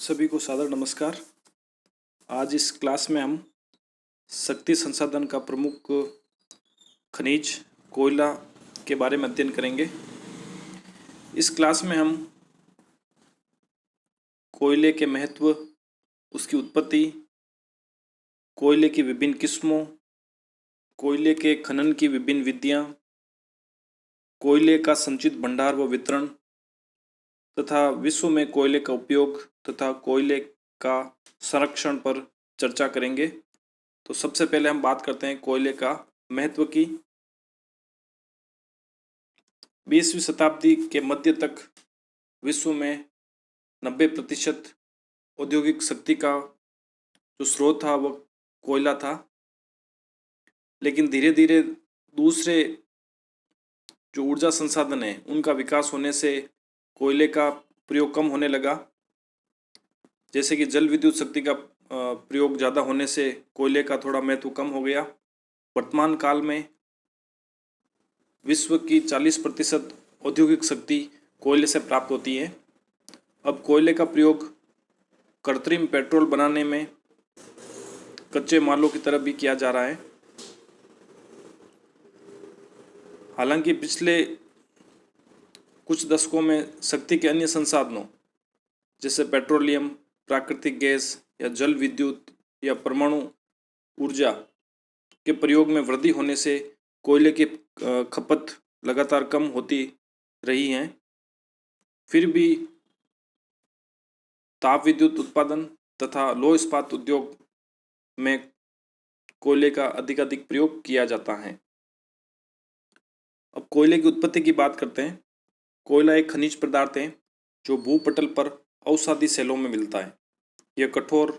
सभी को सादर नमस्कार। आज इस क्लास में हम शक्ति संसाधन का प्रमुख खनिज कोयला के बारे में अध्ययन करेंगे। इस क्लास में हम कोयले के महत्व, उसकी उत्पत्ति, कोयले की विभिन्न किस्मों, कोयले के खनन की विभिन्न विधियाँ, कोयले का संचित भंडार व वितरण तथा विश्व में कोयले का उपयोग तथा कोयले का संरक्षण पर चर्चा करेंगे। तो सबसे पहले हम बात करते हैं कोयले का महत्व की। 20वीं शताब्दी के मध्य तक विश्व में 90% औद्योगिक शक्ति का जो स्रोत था वह कोयला था, लेकिन धीरे धीरे दूसरे जो ऊर्जा संसाधन है उनका विकास होने से कोयले का प्रयोग कम होने लगा। जैसे कि जल विद्युत शक्ति का प्रयोग ज़्यादा होने से कोयले का थोड़ा महत्व कम हो गया। वर्तमान काल में विश्व की 40% औद्योगिक शक्ति कोयले से प्राप्त होती है। अब कोयले का प्रयोग कृत्रिम पेट्रोल बनाने में कच्चे मालों की तरफ भी किया जा रहा है। हालांकि पिछले कुछ दशकों में शक्ति के अन्य संसाधनों जैसे पेट्रोलियम, प्राकृतिक गैस या जल विद्युत या परमाणु ऊर्जा के प्रयोग में वृद्धि होने से कोयले की खपत लगातार कम होती रही है। फिर भी ताप विद्युत उत्पादन तथा लौह इस्पात उद्योग में कोयले का अधिक प्रयोग किया जाता है। अब कोयले की उत्पत्ति की बात करते हैं। कोयला एक खनिज पदार्थ है जो भूपटल पर अवसादी सेलों में मिलता है। यह कठोर,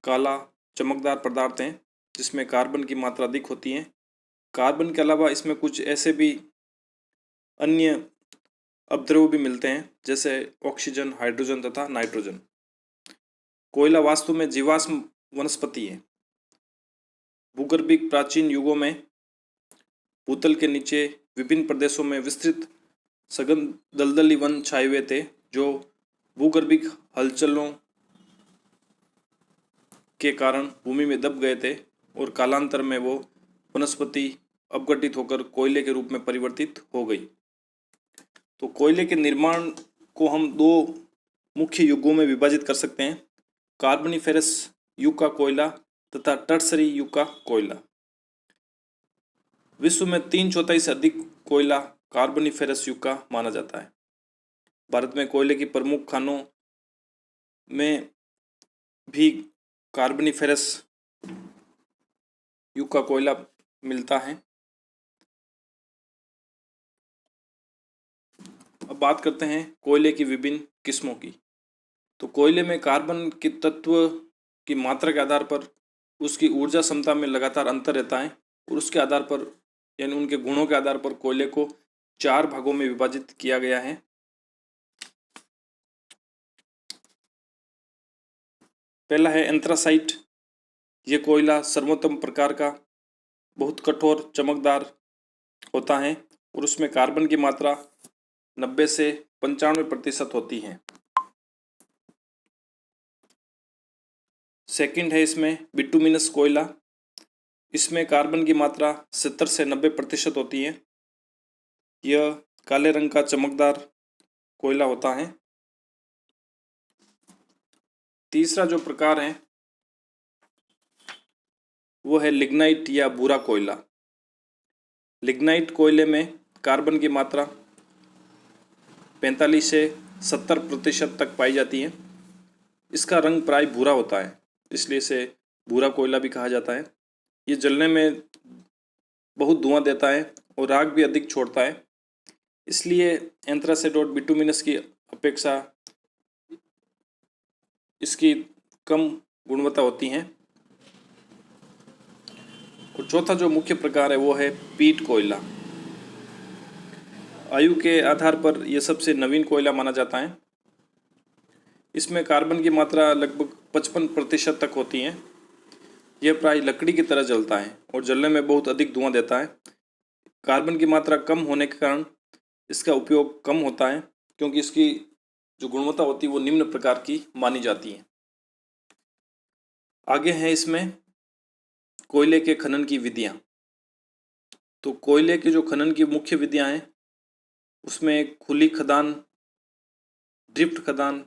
काला, चमकदार पदार्थ है जिसमें कार्बन की मात्रा अधिक होती है। कार्बन के अलावा इसमें कुछ ऐसे भी अन्य अपद्रव्य भी मिलते हैं जैसे ऑक्सीजन, हाइड्रोजन तथा नाइट्रोजन। कोयला वास्तव में जीवाश्म वनस्पति है। भूगर्भिक प्राचीन युगों में भूतल के नीचे विभिन्न प्रदेशों में विस्तृत सघन दलदली वन छाए हुए थे जो भूगर्भिक हलचलों के कारण भूमि में दब गए थे और कालांतर में वो वनस्पति अपघटित होकर कोयले के रूप में परिवर्तित हो गई। तो कोयले के निर्माण को हम दो मुख्य युगों में विभाजित कर सकते हैं: कार्बोनिफेरस युग का कोयला तथा टर्शरी युग का कोयला। विश्व में 3/4 से अधिक कोयला कार्बोनिफेरस युग का माना जाता है। भारत में कोयले की प्रमुख खानों में भी कार्बोनिफेरस युग का कोयला मिलता है। अब बात करते हैं कोयले की विभिन्न किस्मों की। तो कोयले में कार्बन के तत्व की मात्रा के आधार पर उसकी ऊर्जा क्षमता में लगातार अंतर रहता है और उसके आधार पर यानी उनके गुणों के आधार पर कोयले को 4 भागों में विभाजित किया गया है। पहला है एंथ्रासाइट। ये कोयला सर्वोत्तम प्रकार का बहुत कठोर, चमकदार होता है और उसमें कार्बन की मात्रा 90 से 95% होती है। सेकंड है इसमें बिटुमिनस कोयला। इसमें कार्बन की मात्रा 70 से 90% होती है। यह काले रंग का चमकदार कोयला होता है। तीसरा जो प्रकार है वो है लिग्नाइट या भूरा कोयला। लिग्नाइट कोयले में कार्बन की मात्रा 45 से 70% तक पाई जाती है। इसका रंग प्राय भूरा होता है, इसलिए इसे भूरा कोयला भी कहा जाता है। ये जलने में बहुत धुआं देता है और राख भी अधिक छोड़ता है, इसलिए एंथ्रासाइट और बिटुमिनस की अपेक्षा इसकी कम गुणवत्ता होती हैं। और चौथा जो मुख्य प्रकार है वो है पीट कोयला। आयु के आधार पर यह सबसे नवीन कोयला माना जाता है। इसमें कार्बन की मात्रा लगभग 55% तक होती है। यह प्राय लकड़ी की तरह जलता है और जलने में बहुत अधिक धुआं देता है। कार्बन की मात्रा कम होने के कारण इसका उपयोग कम होता है क्योंकि इसकी जो गुणवत्ता होती है वो निम्न प्रकार की मानी जाती है। आगे हैं इसमें कोयले के खनन की विधियां। तो कोयले के जो खनन की मुख्य विधियां हैं उसमें खुली खदान, ड्रिफ्ट खदान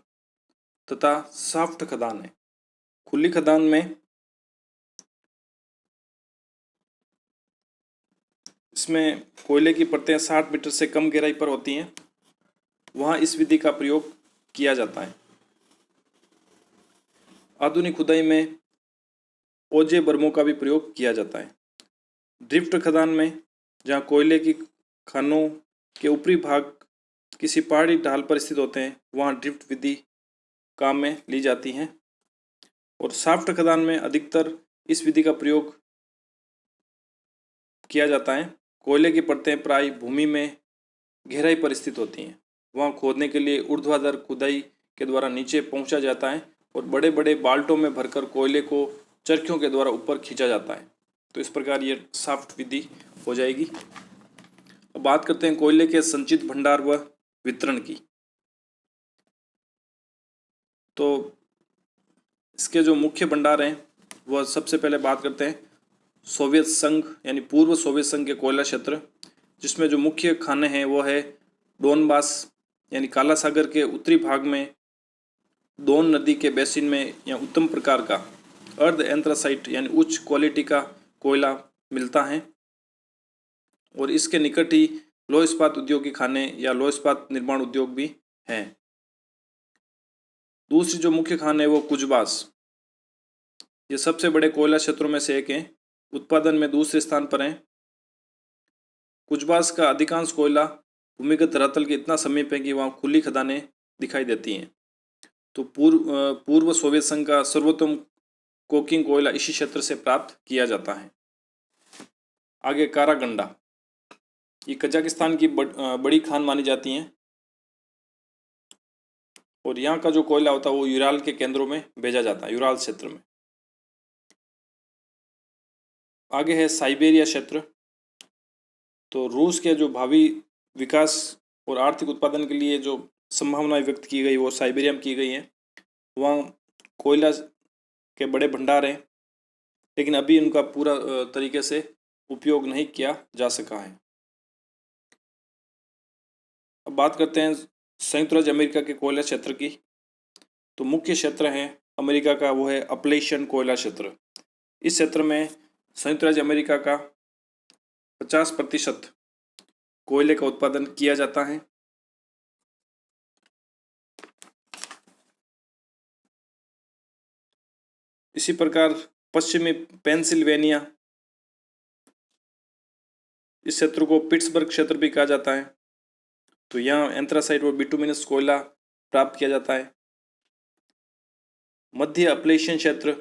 तथा शाफ्ट खदान है। खुली खदान में इसमें कोयले की परतें 60 मीटर से कम गहराई पर होती हैं, वहाँ इस विधि का प्रयोग किया जाता है। आधुनिक खुदाई में ओजे बर्मों का भी प्रयोग किया जाता है। ड्रिफ्ट खदान में जहाँ कोयले की खानों के ऊपरी भाग किसी पहाड़ी ढाल पर स्थित होते हैं, वहाँ ड्रिफ्ट विधि काम में ली जाती हैं। और शाफ्ट खदान में अधिकतर इस विधि का प्रयोग किया जाता है। कोयले की परतें प्राय भूमि में गहराई पर स्थित होती हैं, वहाँ खोदने के लिए ऊर्ध्वाधर खुदाई के द्वारा नीचे पहुँचा जाता है और बड़े बड़े बाल्टों में भरकर कोयले को चरखियों के द्वारा ऊपर खींचा जाता है। तो इस प्रकार ये शाफ्ट विधि हो जाएगी। अब बात करते हैं कोयले के संचित भंडार व वितरण की। तो इसके जो मुख्य भंडार हैं वह सबसे पहले बात करते हैं सोवियत संघ यानी पूर्व सोवियत संघ के कोयला क्षेत्र, जिसमें जो मुख्य खाने हैं वो है डोनबास यानी काला सागर के उत्तरी भाग में दोन नदी के बेसिन में या उत्तम प्रकार का अर्ध एंथ्रासाइट यानी उच्च क्वालिटी का कोयला मिलता है और इसके निकट ही लौह इस्पात उद्योग की खाने या लौह इस्पात निर्माण उद्योग भी हैं। दूसरी जो मुख्य खान है वो कुजबास, ये सबसे बड़े कोयला क्षेत्रों में से एक है, उत्पादन में दूसरे स्थान पर है। कुजबास का अधिकांश कोयला भूमिगत धरातल के इतना समीप है कि वहाँ खुली खदानें दिखाई देती हैं। तो पूर्व सोवियत संघ का सर्वोत्तम कोकिंग कोयला इसी क्षेत्र से प्राप्त किया जाता है। आगे कारागंडा, ये कजाकिस्तान की बड़ी खान मानी जाती हैं और यहाँ का जो कोयला होता है वो यूराल के केंद्रों में भेजा जाता है, यूराल क्षेत्र में। आगे है साइबेरिया क्षेत्र। तो रूस के जो भावी विकास और आर्थिक उत्पादन के लिए जो संभावनाएं व्यक्त की गई वो साइबेरिया में की गई हैं। वहाँ कोयला के बड़े भंडार हैं, लेकिन अभी उनका पूरा तरीके से उपयोग नहीं किया जा सका है। अब बात करते हैं संयुक्त राज्य अमेरिका के कोयला क्षेत्र की। तो मुख्य क्षेत्र है अमेरिका का वो है अपलेशियन कोयला क्षेत्र। इस क्षेत्र में संयुक्त राज्य अमेरिका का 50% कोयले का उत्पादन किया जाता है। इसी प्रकार पश्चिमी पेंसिल्वेनिया, इस क्षेत्र को पिट्सबर्ग क्षेत्र भी कहा जाता है। तो यहाँ एंथ्रासाइट और बिटुमिनस कोयला प्राप्त किया जाता है। मध्य अपलेशियन क्षेत्र,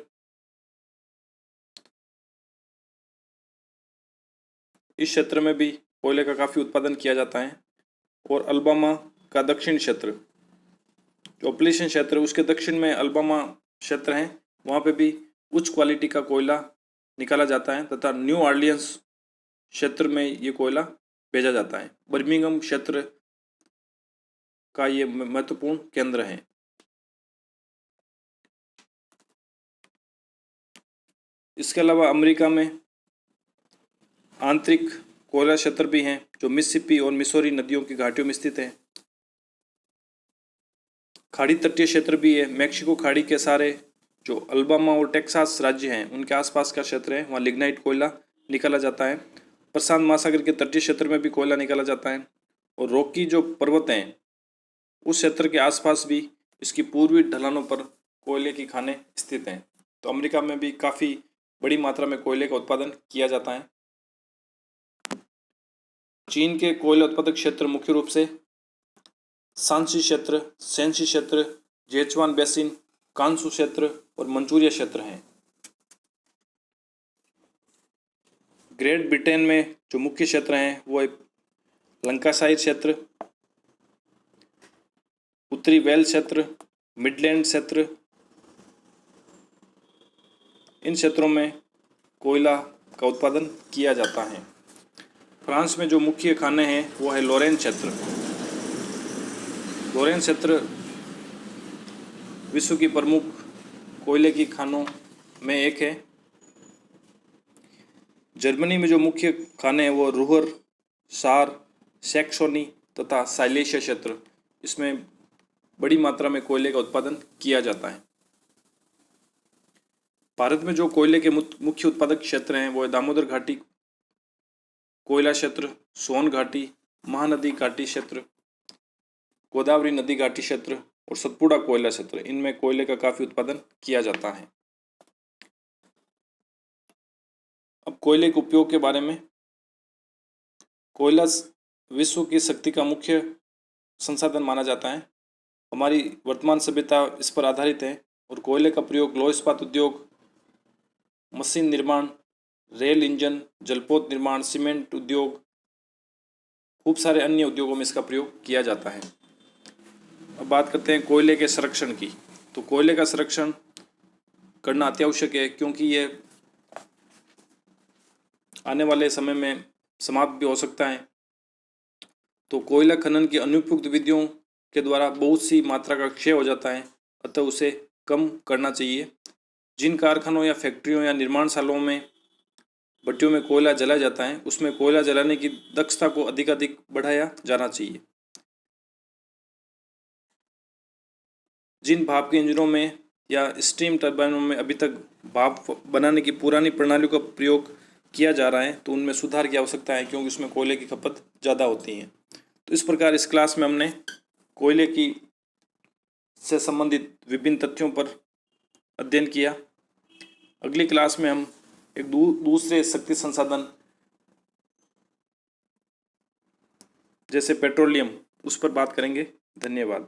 इस क्षेत्र में भी कोयले का काफ़ी उत्पादन किया जाता है। और अल्बामा का दक्षिण क्षेत्र, जो अपलेशियन क्षेत्र है उसके दक्षिण में अल्बामा क्षेत्र है, वहाँ पे भी उच्च क्वालिटी का कोयला निकाला जाता है तथा न्यू ऑर्लियंस क्षेत्र में ये कोयला भेजा जाता है। बर्मिंघम क्षेत्र का ये महत्वपूर्ण केंद्र है। इसके अलावा अमेरिका में आंतरिक कोयला क्षेत्र भी हैं जो मिसिसिपी और मिसौरी नदियों की घाटियों में स्थित है। खाड़ी तटीय क्षेत्र भी है। मैक्सिको खाड़ी के सारे जो अल्बामा और टेक्सास राज्य हैं उनके आसपास का क्षेत्र है, वहाँ लिग्नाइट कोयला निकाला जाता है। प्रशांत महासागर के तटीय क्षेत्र में भी कोयला निकाला जाता है और रॉकी जो पर्वत हैं उस क्षेत्र के आसपास भी इसकी पूर्वी ढलानों पर कोयले की खानें स्थित हैं। तो अमेरिका में भी काफ़ी बड़ी मात्रा में कोयले का उत्पादन किया जाता है। चीन के कोयला उत्पादक क्षेत्र मुख्य रूप से सांची क्षेत्र, सेंसी क्षेत्र, जेचुआन बेसिन, कांसू क्षेत्र और मंचूरिया क्षेत्र हैं। ग्रेट ब्रिटेन में जो मुख्य क्षेत्र हैं वो है लंकाशायर क्षेत्र, उत्तरी वेल्स क्षेत्र, मिडलैंड क्षेत्र। इन क्षेत्रों में कोयला का उत्पादन किया जाता है। फ्रांस में जो मुख्य खाने हैं वो है लोरेन क्षेत्र। लोरेन क्षेत्र विश्व की प्रमुख कोयले की खानों में एक है। जर्मनी में जो मुख्य खाने हैं वो रूहर, सार, सैक्सोनी तथा साइलेशिया क्षेत्र, इसमें बड़ी मात्रा में कोयले का उत्पादन किया जाता है। भारत में जो कोयले के मुख्य उत्पादक क्षेत्र हैं वो है दामोदर घाटी कोयला क्षेत्र, सोन घाटी, महानदी घाटी क्षेत्र, गोदावरी नदी घाटी क्षेत्र और सतपुड़ा कोयला क्षेत्र। इनमें कोयले का काफ़ी उत्पादन किया जाता है। अब कोयले के उपयोग के बारे में। कोयला विश्व की शक्ति का मुख्य संसाधन माना जाता है। हमारी वर्तमान सभ्यता इस पर आधारित है और कोयले का प्रयोग लौह इस्पात उद्योग, मशीन निर्माण, रेल इंजन, जलपोत निर्माण, सीमेंट उद्योग, खूब सारे अन्य उद्योगों में इसका प्रयोग किया जाता है। अब बात करते हैं कोयले के संरक्षण की। तो कोयले का संरक्षण करना अत्यावश्यक है क्योंकि ये आने वाले समय में समाप्त भी हो सकता है। तो कोयला खनन की अनुपयुक्त विधियों के द्वारा बहुत सी मात्रा का क्षय हो जाता है, अतः उसे कम करना चाहिए। जिन कारखानों या फैक्ट्रियों या निर्माणशालाओं में भट्टियों में कोयला जलाया जाता है उसमें कोयला जलाने की दक्षता को अधिक बढ़ाया जाना चाहिए। जिन भाप के इंजनों में या स्टीम टर्बाइनों में अभी तक भाप बनाने की पुरानी प्रणालियों का प्रयोग किया जा रहा है तो उनमें सुधार की आवश्यकता है क्योंकि उसमें कोयले की खपत ज़्यादा होती है। तो इस प्रकार इस क्लास में हमने कोयले की से संबंधित विभिन्न तथ्यों पर अध्ययन किया। अगली क्लास में हम एक दूसरे शक्ति संसाधन जैसे पेट्रोलियम उस पर बात करेंगे। धन्यवाद।